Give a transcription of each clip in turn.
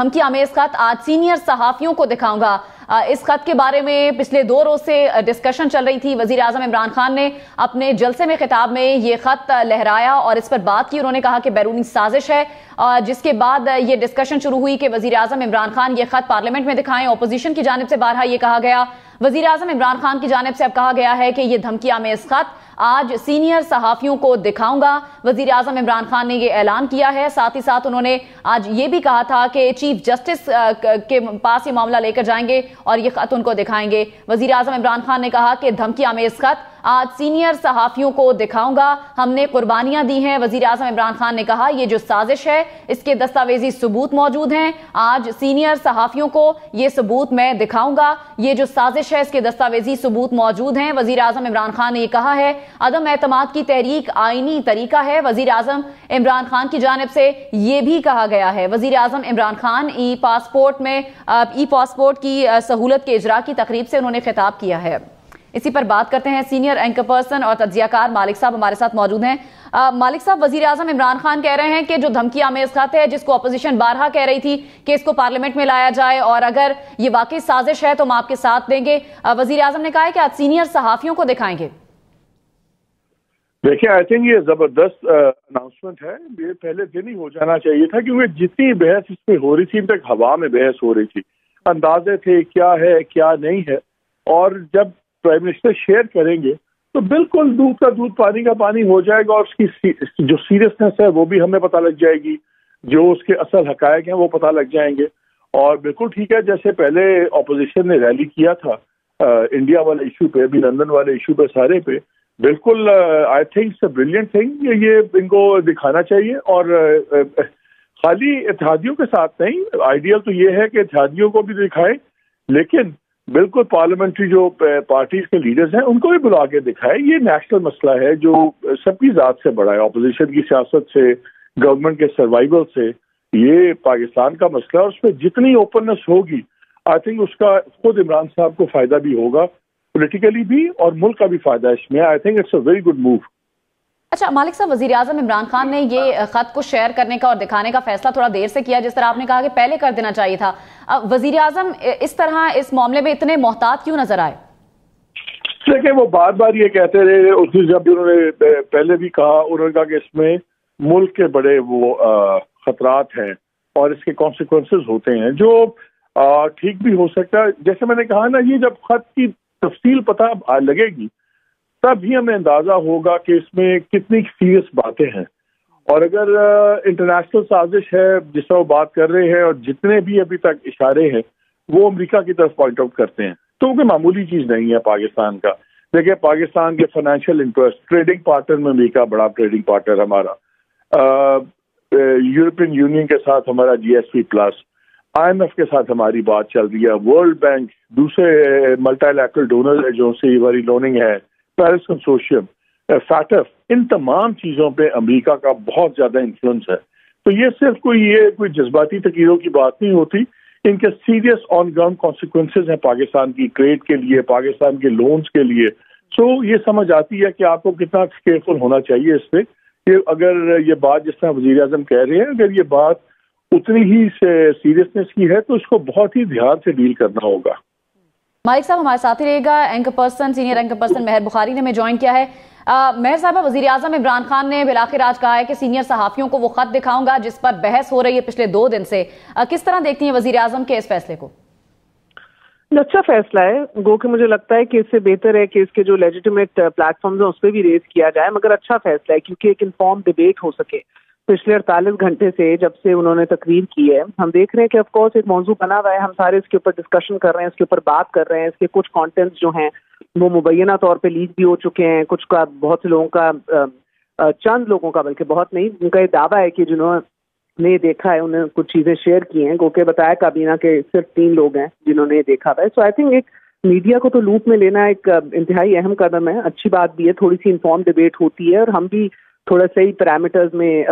دھمکی آمیز خط آج سینئر صحافیوں کو دکھاؤں گا. اس خط کے بارے میں پچھلے 2 روز سے ڈسکشن چل رہی تھی. وزیر اعظم عمران خان نے اپنے جلسے میں خطاب میں یہ خط لہرایا اور اس پر بات کی. انہوں نے کہا کہ بیرونی سازش ہے, جس کے بعد یہ ڈسکشن شروع ہوئی کہ وزیر اعظم عمران خان یہ خط پارلیمنٹ میں دکھائیں. اپوزیشن کی جانب سے بارہا یہ کہا گیا, وزیر اعظم عمران خان کی جانب سے اب کہا گیا ہے کہ یہ دھمکی آمیز خط آج سینئر صحافیوں کو دکھاؤں گا. وزیر اعظم عمران خان نے یہ اعلان کیا ہے. ساتھ ہی ساتھ انہوں نے آج یہ بھی کہا تھا کہ چیف جسٹس کے پاس یہ معاملہ لے کر جائیں گے اور یہ خط ان کو دکھائیں گے. وزیر اعظم عمران خان نے کہا کہ دھمکی آمیز خط آج سینئر صحافیوں کو دکھاؤں گا, ہم نے قربانیاں دی ہیں. وزیر اعظم عمران خان نے کہا یہ جو سازش ہے اس کے دستاویزی ثبوت موجود ہیں, آج سینئر صحافیوں کو یہ ثبوت میں دکھاؤں گا. یہ جو سازش ہے اس کے دستاویزی ثبوت موجود ہیں. وزیر اعظم عمران خان نے یہ کہا ہے عدم اعتماد کی تحریک آئینی طریقہ ہے. وزیر اعظم عمران خان کی جانب سے یہ بھی کہا گیا ہے. وزیر اعظم عمران خان ای پاسپورٹ کی سہولت کے اجرا کی تقریب سے انہوں نے خطاب کیا ہے. اسی پر بات کرتے ہیں. سینئر اینکر پرسن اور تجزیہ کار مالک صاحب ہمارے ساتھ موجود ہیں. مالک صاحب, وزیر اعظم عمران خان کہہ رہے ہیں کہ جو دھمکی آمیز خط ہے جس کو اپوزیشن بارہا کہہ رہی تھی کہ اس کو پارلیمنٹ میں لایا جائے اور اگر یہ واقعی سازش ہے تو ہم آپ کے ساتھ دیں گے. وزیر اعظم نے کہا ہے کہ آج سینئر صحافیوں کو دکھائیں گے. دیکھیں, آئی تھنک یہ زبردست اناؤنسمنٹ ہے. یہ پہلے دن ہی ہو جانا چاہیے تھا کیونکہ جتنی بحث اس پہ ہو رہی تھی تک ہوا میں بحث ہو رہی تھی, اندازے تھے کیا ہے کیا نہیں ہے, اور جب پرائم منسٹر شیئر کریں گے تو بالکل دودھ کا دودھ پانی کا پانی ہو جائے گا, اور اس کی جو سیریسنس ہے وہ بھی ہمیں پتہ لگ جائے گی, جو اس کے اصل حقائق ہیں وہ پتہ لگ جائیں گے. اور بالکل ٹھیک ہے, جیسے پہلے اپوزیشن نے ریلی کیا تھا انڈیا والے ایشو پہ, بھی لندن والے ایشو پہ, سارے پہ, بالکل آئی تھنک بریلینٹ تھنگ, یہ ان کو دکھانا چاہیے. اور خالی اتحادیوں کے ساتھ نہیں, آئیڈیل تو یہ ہے کہ اتحادیوں کو بھی دکھائیں, لیکن بالکل پارلیمنٹری جو پارٹیز کے لیڈرز ہیں ان کو بھی بلا کے دکھائے. یہ نیشنل مسئلہ ہے جو سب کی ذات سے بڑا ہے, اپوزیشن کی سیاست سے, گورنمنٹ کے سروائیول سے. یہ پاکستان کا مسئلہ ہے, اور اس میں جتنی اوپننس ہوگی آئی تھنک اس کا خود عمران صاحب کو فائدہ بھی ہوگا, پولیٹیکلی بھی, اور ملک کا بھی فائدہ ہے اس میں. I think it's a very good move. اچھا مالک صاحب, وزیر اعظم عمران خان نے یہ خط کو شیئر کرنے کا اور دکھانے کا فیصلہ تھوڑا دیر سے کیا, جس طرح آپ نے کہا کہ پہلے کر دینا چاہیے تھا. وزیر اعظم اس طرح اس معاملے میں اتنے محتاط کیوں نظر آئے؟ دیکھیں, وہ بار بار یہ کہتے رہے, اس دن جب انہوں نے پہلے بھی کہا, انہوں نے کہا کہ اس میں ملک کے بڑے وہ خطرات ہیں اور اس کے کانسیکوینسز ہوتے ہیں جو ٹھیک بھی ہو سکتا ہے. جیسے میں نے کہا نا, یہ جب خط کی تفصیل پتہ لگے گی تب ہی ہمیں اندازہ ہوگا کہ اس میں کتنی سیریس باتیں ہیں. اور اگر انٹرنیشنل سازش ہے جس طرح وہ بات کر رہے ہیں, اور جتنے بھی ابھی تک اشارے ہیں وہ امریکہ کی طرف پوائنٹ آؤٹ کرتے ہیں, تو وہ کوئی معمولی چیز نہیں ہے پاکستان کا. دیکھیں, پاکستان کے فائنینشیل انٹرسٹ, ٹریڈنگ پارٹنر میں امریکہ بڑا ٹریڈنگ پارٹنر ہمارا, یورپین یونین کے ساتھ ہمارا GSP+, IMF کے ساتھ ہماری بات چل رہی ہے, ورلڈ بینک, دوسرے ملٹی لیٹرل ڈونر جو سے ہماری لوننگ ہے, پیرس کنسورشیم, فیٹف, ان تمام چیزوں پہ امریکہ کا بہت زیادہ انفلوئنس ہے. تو یہ صرف کوئی جذباتی تقریروں کی بات نہیں ہوتی, ان کے سیریس آن گراؤنڈ کانسیکوینسز ہیں پاکستان کی ٹریڈ کے لیے, پاکستان کے لونز کے لیے. سو یہ سمجھ آتی ہے کہ آپ کو کتنا کیئرفل ہونا چاہیے اس پہ, کہ اگر یہ بات جس طرح وزیر اعظم کہہ رہے ہیں, اگر یہ بات اتنی ہی سیریسنس کی ہے تو اس کو بہت ہی دھیان سے ڈیل کرنا ہوگا. مالک صاحب ہمارے ساتھ ہی رہے گا. Anchor person, senior anchor person Mehar Bukhari نے ہمیں جوائن کیا ہے. مہر صاحبہ, وزیر اعظم عمران خان نے بالآخر آج کہا ہے کہ سینئر صحافیوں کو وہ خط دکھاؤں گا جس پر بحث ہو رہی ہے پچھلے 2 دن سے. کس طرح دیکھتی ہیں وزیر اعظم کے اس فیصلے کو؟ اچھا فیصلہ ہے, گو کہ مجھے لگتا ہے کہ اس سے بہتر ہے کہ اس کے جو لیجیٹیمیٹ پلیٹ فارمز ہیں اس پہ بھی ریز کیا جائے, مگر اچھا فیصلہ ہے کیونکہ ایک انفارم ڈیبیٹ ہو سکے. پچھلے 48 گھنٹے سے جب سے انہوں نے تقریر کی ہے, ہم دیکھ رہے ہیں کہ آف کورس ایک موضوع بنا ہوا ہے, ہم سارے اس کے اوپر ڈسکشن کر رہے ہیں, اس کے اوپر بات کر رہے ہیں, اس کے کچھ کانٹینٹس جو ہیں وہ مبینہ طور پہ لیک بھی ہو چکے ہیں, کچھ کا بہت سے لوگوں کا, چند لوگوں کا بلکہ بہت نہیں, ان کا یہ دعویٰ ہے کہ جنہوں نے دیکھا ہے انہیں کچھ چیزیں شیئر کی ہیں, گو کہ بتایا کابینہ کے صرف 3 لوگ ہیں جنہوں نے دیکھا ہے. سو آئی تھنک ایک میڈیا کو تو لوپ میں لینا ایک انتہائی اہم قدم ہے, اچھی بات بھی ہے, تھوڑی سی انفارم ڈیبیٹ ہوتی ہے اور ہم بھی تھوڑا صحیح پیرامیٹرز میں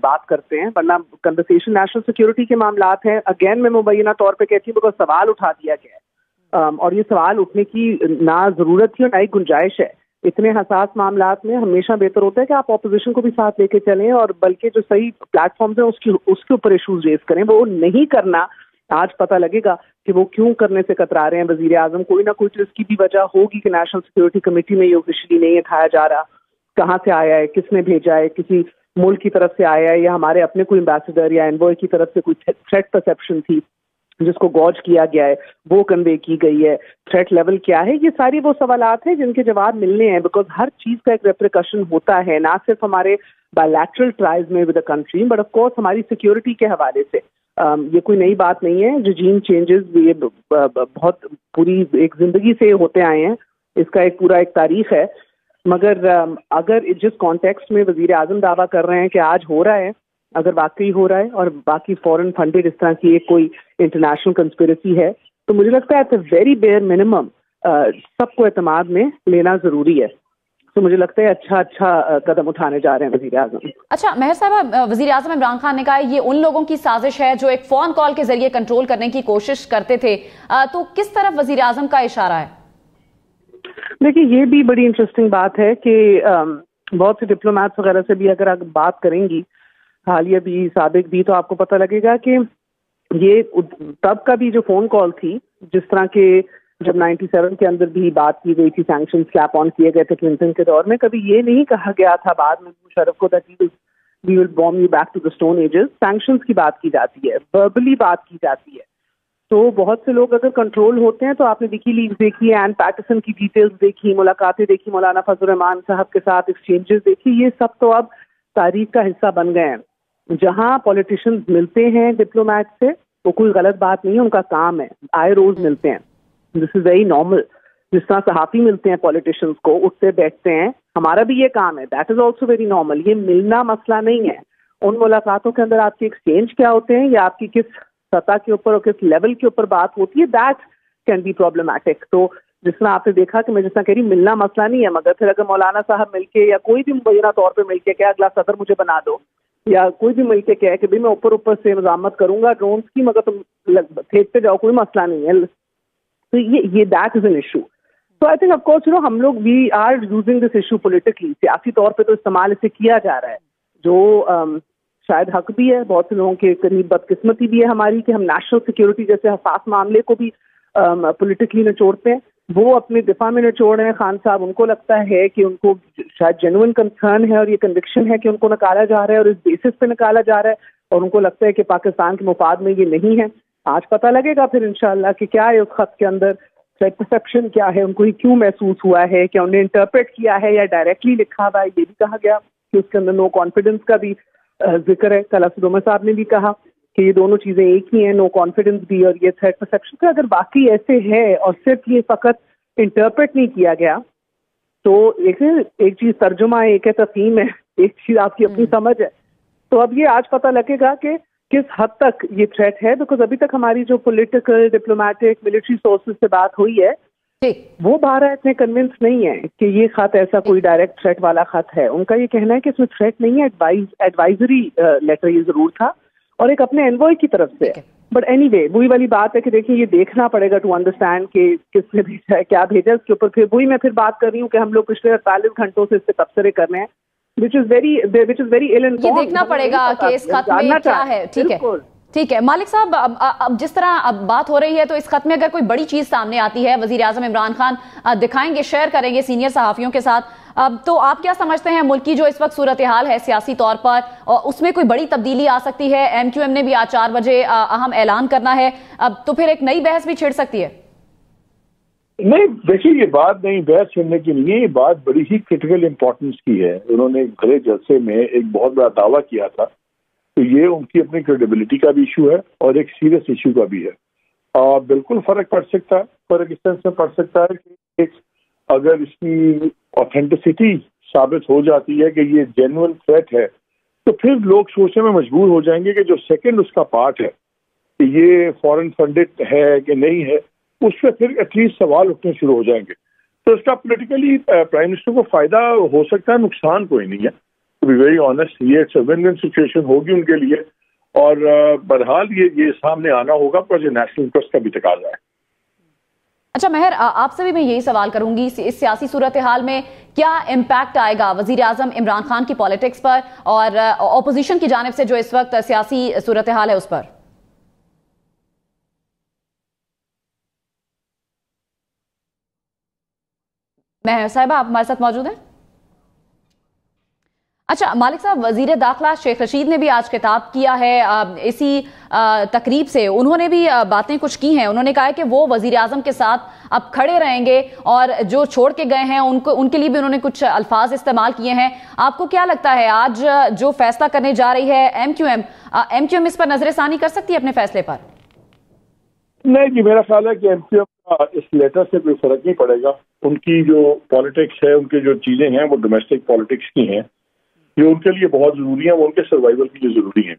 بات کرتے ہیں, ورنہ کنورسیشن نیشنل سیکیورٹی کے معاملات ہیں. اگین میں مبینہ طور پہ کہتی ہوں بکاز سوال اٹھا دیا گیا ہے, اور یہ سوال اٹھنے کی نہ ضرورت تھی اور نہ ہی گنجائش ہے. اتنے حساس معاملات میں ہمیشہ بہتر ہوتا ہے کہ آپ اپوزیشن کو بھی ساتھ لے کے چلیں اور بلکہ جو صحیح پلیٹ فارمز ہیں اس کے اوپر ایشوز ریز کریں. وہ نہیں کرنا, آج پتہ لگے گا کہ وہ کیوں کرنے سے کترا رہے ہیں وزیر اعظم. کوئی نہ کوئی تو اس کی بھی وجہ ہوگی کہ نیشنل سیکورٹی کمیٹی میں یہ آفیشلی نہیں اٹھایا جا رہا. کہاں سے آیا ہے, کس نے بھیجا ہے, کسی ملک کی طرف سے آیا ہے یا ہمارے اپنے کوئی امبیسڈر یا انوائے کی طرف سے کوئی تھریٹ پرسیپشن تھی جس کو گوج کیا گیا ہے, وہ کنوے کی گئی ہے, تھریٹ لیول کیا ہے. یہ ساری وہ سوالات ہیں جن کے جواب ملنے ہیں, بیکاز ہر چیز کا ایک ریپریکشن ہوتا ہے, نہ صرف ہمارے بائیلیٹرل ٹرائز میں with a country but of course ہماری سیکیورٹی کے حوالے سے. یہ کوئی نئی بات نہیں ہے. رجیم چینجز یہ بہت پوری ایک زندگی سے ہوتے آئے ہیں, اس کا ایک پورا ایک تاریخ ہے. مگر اگر جس کانٹیکسٹ میں وزیر اعظم دعویٰ کر رہے ہیں کہ آج ہو رہا ہے, اگر واقعی ہو رہا ہے اور باقی فورن فنڈڈ اس طرح کی ایک کوئی انٹرنیشنل کنسپریسی ہے, تو مجھے لگتا ہے at a very bare minimum سب کو اعتماد میں لینا ضروری ہے. تو مجھے لگتا ہے اچھا قدم اٹھانے جا رہے ہیں وزیر اعظم. اچھا مہر صاحبہ, وزیر اعظم عمران خان نے کہا یہ ان لوگوں کی سازش ہے جو ایک فون کال کے ذریعے کنٹرول کرنے کی کوشش کرتے تھے, تو کس طرف وزیر اعظم کا اشارہ ہے؟ دیکھیے یہ بھی بڑی انٹرسٹنگ بات ہے کہ بہت سے ڈپلومیٹس وغیرہ سے بھی اگر آپ بات کریں گی, حالیہ بھی سابق بھی, تو آپ کو پتہ لگے گا کہ یہ تب کا بھی جو فون کال تھی, جس طرح کے جب 97 کے اندر بھی بات کی گئی تھی, سینکشن سلیپ آن کیے گئے تھے کلنٹن کے دور میں, کبھی یہ نہیں کہا گیا تھا بعد میں مشرف کو that we will bomb you back to the stone ages. Sanctions کی بات کی جاتی ہے, وربلی بات کی جاتی ہے. تو بہت سے لوگ اگر کنٹرول ہوتے ہیں, تو آپ نے وکی لیکس دیکھی, اینڈ پیٹرسن کی ڈیٹیلز دیکھی, ملاقاتیں دیکھی مولانا فضل الرحمان صاحب کے ساتھ, ایکسچینجز دیکھی, یہ سب تو اب تاریخ کا حصہ بن گئے ہیں. جہاں پولیٹیشینز ملتے ہیں ڈپلومیٹ سے, وہ کوئی غلط بات نہیں ہے, ان کا کام ہے, آئے روز ملتے ہیں, دس از ویری نارمل. جس طرح صحافی ملتے ہیں پولیٹیشینز کو, اٹھتے بیٹھتے ہیں, ہمارا بھی یہ کام ہے, that is also very normal. یہ ملنا مسئلہ نہیں ہے. ان ملاقاتوں کے اندر آپ کے ایکسچینج کیا ہوتے ہیں یا آپ کی کس سطح کے اوپر اور کس لیول کے اوپر بات ہوتی ہے, دیٹ کین بی پرابلمٹک. تو جس طرح آپ نے دیکھا کہ میں جس طرح کہہ رہی, ملنا مسئلہ نہیں ہے, مگر پھر اگر مولانا صاحب مل کے یا کوئی بھی مبینہ طور پہ مل کے کہ اگلا صدر مجھے بنا دو, یا کوئی بھی مل کے کہے کہ میں اوپر سے مزاحمت کروں گا ڈرونز کی, مگر تم پھینکتے جاؤ, کوئی مسئلہ نہیں ہے. تو یہ دیٹ از این ایشو. تو آئی تھنک آف کورس ہم لوگ we are using this issue politically, سیاسی طور پہ تو استعمال اسے کیا جا رہا ہے, جو شاید حق بھی ہے, بہت سے لوگوں کے قریب بدقسمتی بھی ہے ہماری کہ ہم نیشنل سیکیورٹی جیسے حساس معاملے کو بھی پولیٹیکلی نچوڑتے ہیں. وہ اپنے دفاع میں نچوڑ رہے ہیں خان صاحب, ان کو لگتا ہے کہ ان کو شاید جینوئن کنسرن ہے اور یہ کنوکشن ہے کہ ان کو نکالا جا رہا ہے اور اس بیسس پہ نکالا جا رہا ہے, اور ان کو لگتا ہے کہ پاکستان کے مفاد میں یہ نہیں ہے. آج پتہ لگے گا پھر انشاءاللہ کہ کیا ہے اس خط کے اندر, پرسیپشن کیا ہے, ان کو یہ کیوں محسوس ہوا ہے, کہ انہوں نے انٹرپریٹ کیا ہے یا ڈائریکٹلی لکھا ہوا ہے. یہ بھی کہا گیا کہ اس کے اندر نو کانفیڈنس کا بھی ذکر ہے. کل اسد عمر صاحب نے بھی کہا کہ یہ دونوں چیزیں ایک ہی ہیں, نو کانفیڈنس بھی اور یہ تھریٹ پرسیپشن. کہ اگر باقی ایسے ہے اور صرف یہ فقط انٹرپریٹ نہیں کیا گیا, تو ایک چیز ترجمہ ہے, ایک ہے تفہیم ہے, ایک چیز آپ کی اپنی سمجھ ہے. تو اب یہ آج پتہ لگے گا کہ کس حد تک یہ تھریٹ ہے, بیکاز ابھی تک ہماری جو پولیٹیکل, ڈپلومیٹک, ملٹری سورسز سے بات ہوئی ہے, وہ باہر اتنے کنونس نہیں ہے کہ یہ خط ایسا کوئی ڈائریکٹ تھریٹ والا خط ہے. ان کا یہ کہنا ہے کہ اس میں تھریٹ نہیں ہے, ایڈوائزری لیٹر یہ ضرور تھا, اور ایک اپنے انوائے کی طرف سے. بٹ اینی وے وہی والی بات ہے کہ دیکھیں یہ دیکھنا پڑے گا ٹو انڈرسٹینڈ کہ کس نے بھیجا ہے, کیا بھیجا. اس کے اوپر پھر وہی میں پھر بات کر رہی ہوں کہ ہم لوگ پچھلے 48 گھنٹوں سے اس پہ تبصرے کر رہے ہیں, which is very ill informed. یہ دیکھنا پڑے گا کہ اس خط میں کیا ہے. ٹھیک ہے مالک صاحب, اب جس طرح اب بات ہو رہی ہے, تو اس خط میں اگر کوئی بڑی چیز سامنے آتی ہے, وزیر اعظم عمران خان دکھائیں گے, شیئر کریں گے سینئر صحافیوں کے ساتھ, تو آپ کیا سمجھتے ہیں ملک کی جو اس وقت صورتحال ہے سیاسی طور پر, اس میں کوئی بڑی تبدیلی آ سکتی ہے؟ ایم کیو ایم نے بھی آج 4 بجے اہم اعلان کرنا ہے, تو پھر ایک نئی بحث بھی چھڑ سکتی ہے. نہیں دیکھیے, یہ بات نہیں بحث چھڑنے کی نہیں ہے, یہ بات بڑی ہی کرٹیکل امپورٹنس کی ہے. انہوں نے بڑے جلسے میں ایک بہت بڑا دعویٰ کیا تھا, تو یہ ان کی اپنی کریڈیبلٹی کا بھی ایشو ہے اور ایک سیریس ایشو کا بھی ہے. بالکل فرق پڑ سکتا ہے, فرق اس سینس میں پڑ سکتا ہے کہ اگر اس کی آتھینٹسٹی ثابت ہو جاتی ہے کہ یہ جینوئن تھریٹ ہے, تو پھر لوگ سوچنے میں مجبور ہو جائیں گے کہ جو سیکنڈ اس کا پارٹ ہے کہ یہ فورن فنڈڈ ہے کہ نہیں ہے, اس پہ پھر ایٹ لیسٹ سوال اٹھنے شروع ہو جائیں گے. تو اس کا پولیٹیکلی پرائم منسٹر کو فائدہ ہو سکتا ہے, نقصان کوئی نہیں ہے. ٹو بی ویری آنیسٹ, یہ it's a win win situation ہوگی ان کے لیے, اور بہرحال یہ سامنے آنا ہوگا پر جو نیشنل انٹرسٹ کا بھی تقاضا ہے. اچھا مہر، آپ سے بھی میں یہی سوال کروں گی، اس سیاسی صورتحال میں کیا امپیکٹ آئے گا وزیر اعظم عمران خان کی پالیٹکس پر اور اپوزیشن کی جانب سے جو اس وقت سیاسی صورتحال ہے اس پر؟ مہر صاحبہ آپ ہمارے ساتھ موجود ہیں؟ اچھا مالک صاحب، وزیر داخلہ شیخ رشید نے بھی آج خطاب کیا ہے اسی تقریب سے، انہوں نے بھی باتیں کچھ کی ہیں، انہوں نے کہا ہے کہ وہ وزیر اعظم کے ساتھ اب کھڑے رہیں گے اور جو چھوڑ کے گئے ہیں ان کے لیے بھی انہوں نے کچھ الفاظ استعمال کیے ہیں۔ آپ کو کیا لگتا ہے آج جو فیصلہ کرنے جا رہی ہے ایم کیو ایم اس پر نظر ثانی کر سکتی ہے اپنے فیصلے پر؟ نہیں جی، میرا خیال ہے کہ ایم کیو ایم کا اس لیٹر سے کوئی فرق نہیں پڑے گا۔ ان کی جو پالیٹکس ہے، ان کی جو چیزیں ہیں وہ ڈومیسٹک پالیٹکس کی ہیں جو ان کے لیے بہت ضروری ہیں، وہ ان کے سروائیول کے لیے ضروری ہیں،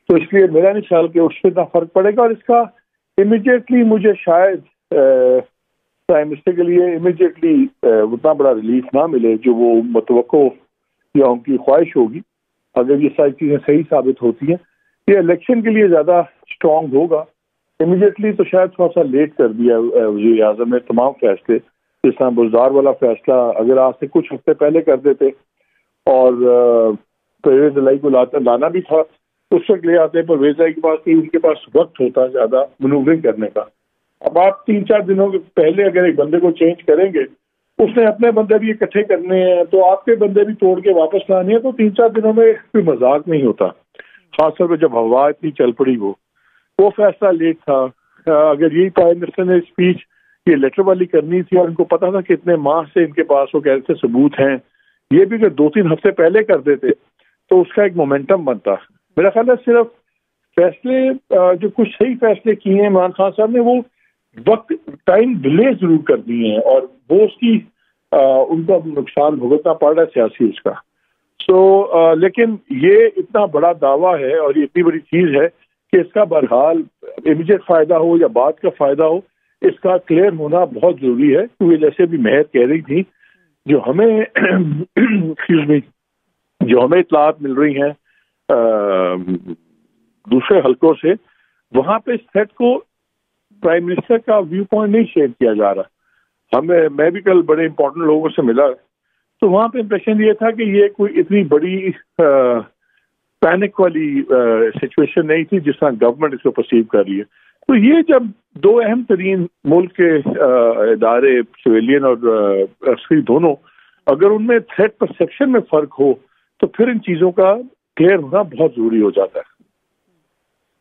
تو اس لیے میرا نہیں خیال کہ اس سے اتنا فرق پڑے گا۔ اور اس کا امیڈیٹلی مجھے شاید پرائم منسٹر کے لیے امیڈیٹلی اتنا بڑا ریلیف نہ ملے جو وہ متوقع یا ان کی خواہش ہوگی۔ اگر یہ ساری چیزیں صحیح ثابت ہوتی ہیں، یہ الیکشن کے لیے زیادہ اسٹرانگ ہوگا۔ امیڈیٹلی تو شاید تھوڑا سا لیٹ کر دیا وزیر اعظم نے تمام فیصلے، جس طرح بزدار والا فیصلہ اگر آج سے کچھ ہفتے پہلے کر دیتے اور پرویز الہی کو لانا بھی تھا اس وقت لے آتے، پرویز الہی کے پاس ان کے پاس وقت ہوتا زیادہ منورنگ کرنے کا۔ اب آپ 3-4 دنوں کے پہلے اگر ایک بندے کو چینج کریں گے، اس نے اپنے بندے بھی اکٹھے کرنے ہیں، تو آپ کے بندے بھی توڑ کے واپس لانے ہیں، تو 3-4 دنوں میں کوئی مذاق نہیں ہوتا، خاص طور پہ جب ہوا اتنی چل پڑی۔ وہ فیصلہ لیٹ تھا۔ اگر یہی پرائم منسٹر نے اسپیچ یہ لیٹر والی کرنی تھی اور ان کو پتا تھا کہ اتنے ماہ سے ان کے پاس وہ کہہ رہے تھے ثبوت ہیں، یہ بھی اگر 2-3 ہفتے پہلے کر دیتے تو اس کا ایک مومنٹم بنتا۔ میرا خیال ہے صرف فیصلے جو کچھ صحیح فیصلے کیے ہیں عمران خان صاحب نے، وہ وقت ٹائم ڈیلے ضرور کر دیے ہیں اور وہ اس کی ان کو نقصان بھگتنا پڑ رہا ہے سیاسی اس کا۔ لیکن یہ اتنا بڑا دعویٰ ہے اور یہ اتنی بڑی چیز ہے کہ اس کا بہرحال امیڈیٹ فائدہ ہو یا بعد کا فائدہ ہو، اس کا کلیئر ہونا بہت ضروری ہے، کیونکہ جیسے بھی مہر کہہ رہی تھی، جو ہمیں اطلاعات مل رہی ہیں دوسرے حلقوں سے، وہاں پہ اس تھریٹ کو پرائم منسٹر کا ویو پوائنٹ نہیں شیئر کیا جا رہا۔ میں بھی کل بڑے امپورٹنٹ لوگوں سے ملا تو وہاں پہ امپریشن یہ تھا کہ یہ کوئی اتنی بڑی پینک والی سچویشن نہیں تھی جس طرح گورنمنٹ اس کو پرسیو کر رہی ہے۔ تو یہ جب دو اہم ترین ملک کے ادارے، سویلین اور عسکری دونوں، اگر ان میں تھریٹ پرسیپشن میں فرق ہو تو پھر ان چیزوں کا کلیئر ہونا بہت ضروری ہو جاتا ہے۔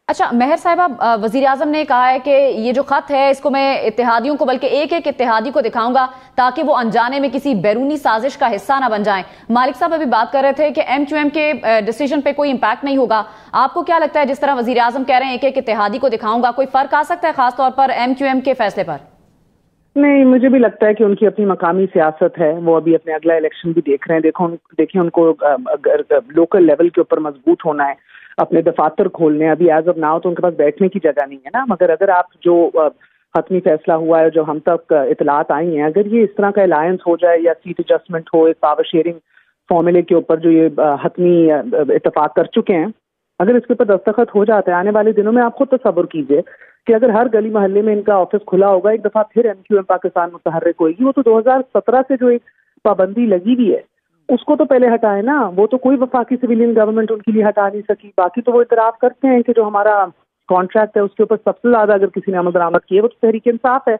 اچھا مہر صاحبہ، وزیر اعظم نے کہا ہے کہ یہ جو خط ہے اس کو میں اتحادیوں کو، بلکہ ایک ایک اتحادی کو دکھاؤں گا تاکہ وہ انجانے میں کسی بیرونی سازش کا حصہ نہ بن جائیں۔ مالک صاحب ابھی بات کر رہے تھے کہ ایم کیو ایم کے ڈیسیژن پہ کوئی امپیکٹ نہیں ہوگا، آپ کو کیا لگتا ہے جس طرح وزیر اعظم کہہ رہے ہیں ایک ایک اتحادی کو دکھاؤں گا، کوئی فرق آ سکتا ہے خاص طور پر ایم کیو ایم کے فیصلے پر؟ نہیں، مجھے بھی لگتا ہے کہ ان کی اپنی مقامی سیاست ہے، وہ ابھی اپنے اگلا الیکشن بھی دیکھ رہے ہیں۔ دیکھیں ان کو اگر لوکل لیول کے اوپر مضبوط ہونا ہے، اپنے دفاتر کھولنے، ابھی ایز آف ناؤ تو ان کے پاس بیٹھنے کی جگہ نہیں ہے نا، مگر اگر آپ جو حتمی فیصلہ ہوا ہے، جو ہم تک اطلاعات آئی ہیں، اگر یہ اس طرح کا الائنس ہو جائے یا سیٹ ایڈجسٹمنٹ ہو، ایک پاور شیئرنگ فارمولے کے اوپر جو یہ حتمی اتفاق کر چکے ہیں، اگر اس کے اوپر دستخط ہو جاتا ہے آنے والے دنوں میں، آپ خود تصور کیجئے کہ اگر ہر گلی محلے میں ان کا آفس کھلا ہوگا، ایک دفعہ پھر ایم کیو ایم پاکستان متحرک ہوئے گی۔ وہ تو 2017 سے جو ایک پابندی لگی ہوئی ہے اس کو تو پہلے ہٹائے نا، وہ تو کوئی وفاقی سویلین گورنمنٹ ان کے لیے ہٹا نہیں سکی۔ باقی تو وہ اعتراف کرتے ہیں کہ جو ہمارا کانٹریکٹ ہے اس کے اوپر سب سے زیادہ اگر کسی نے عمل درآمد کی ہے وہ تو تحریک انصاف ہے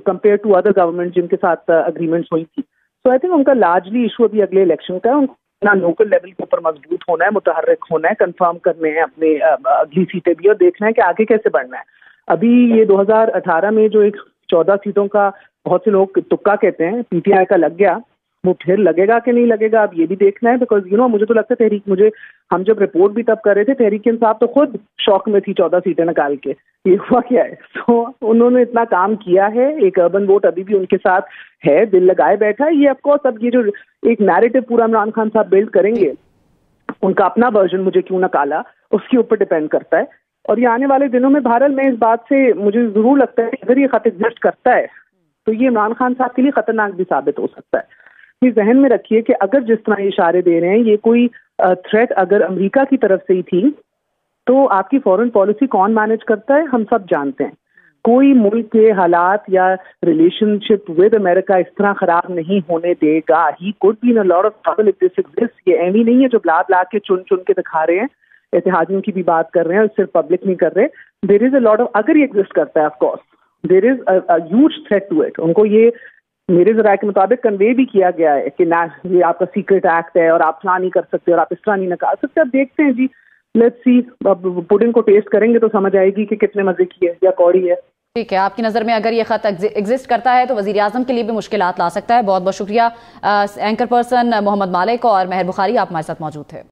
کمپیئر ٹو ادر گورنمنٹ جن کے ساتھ اگریمنٹس ہوئی تھی۔ سو آئی تھنک ان کا لارجلی ایشو ابھی اگلے الیکشن کا ہے، ان کو لوکل لیول کے اوپر مضبوط ہونا ہے، متحرک ہونا ہے، کنفرم کرنے ہیں اپنے اگلی سیٹیں بھی اور دیکھنا ہے کہ آگے کیسے بڑھنا ہے۔ ابھی یہ 2018 میں جو ایک 14 سیٹوں کا بہت سے لوگ تکا کہتے ہیں پی ٹی آئی کا لگ گیا، وہ پھر لگے گا کہ نہیں لگے گا اب یہ بھی دیکھنا ہے، بیکاز مجھے تو لگتا ہے ہم جب رپورٹ بھی تب کر رہے تھے تحریک انصاف تو خود شوق میں تھی 14 سیٹیں نکال کے، یہ ہوا کیا ہے؟ سو انہوں نے اتنا کام کیا ہے، ایک اربن ووٹ ابھی بھی ان کے ساتھ ہے، دل لگائے بیٹھا ہے۔ یہ آف کورس اب یہ جو ایک نیریٹو پورا عمران خان صاحب بلڈ کریں گے، ان کا اپنا ورژن مجھے کیوں نہ کالا، اس کے اوپر ڈیپینڈ کرتا ہے۔ اور یہ آنے والے دنوں میں بہرحال میں اس بات سے مجھے ضرور لگتا ہے کہ اگر یہ خط ایگزسٹ کرتا ہے تو یہ عمران خان صاحب کے لیے خطرناک بھی ثابت ہو سکتا ہے۔ یہ ذہن میں رکھیے کہ اگر جس طرح یہ اشارے دے رہے ہیں یہ کوئی تھریٹ اگر امریکہ کی طرف سے ہی تھی تو آپ کی فورن پالیسی کون مینج کرتا ہے ہم سب جانتے ہیں۔ کوئی ملک کے حالات یا ریلیشن شپ ود امریکہ اس طرح خراب نہیں ہونے دے گا. He could be in a lot of trouble if this exist. یہ ایوی نہیں ہے جو بلا بلا کے چن کے دکھا رہے ہیں, اتحادیوں کی بھی بات کر رہے ہیں, صرف پبلک نہیں کر رہے. دیر از اے لاٹ آف, اگر یہ ایگزسٹ کرتا ہے of course there is a huge threat to it. ان کو یہ میرے ذرائع کے مطابق کنوے بھی کیا گیا ہے کہ یہ آپ کا سیکرٹ ایکٹ ہے اور آپ فلاں نہیں کر سکتے اور آپ اس طرح نہیں نکال سکتے. اب دیکھتے ہیں جی, لیٹس سی, اب پڈنگ کو ٹیسٹ کریں گے تو سمجھ آئے گی کہ کتنے مزے کی ہے یا کوڑی ہے. ٹھیک ہے, آپ کی نظر میں اگر یہ خط ایگزسٹ کرتا ہے تو وزیر اعظم کے لیے بھی مشکلات لا سکتا ہے. بہت بہت شکریہ اینکر پرسن محمد مالک اور مہر بخاری, آپ ہمارے ساتھ موجود تھے.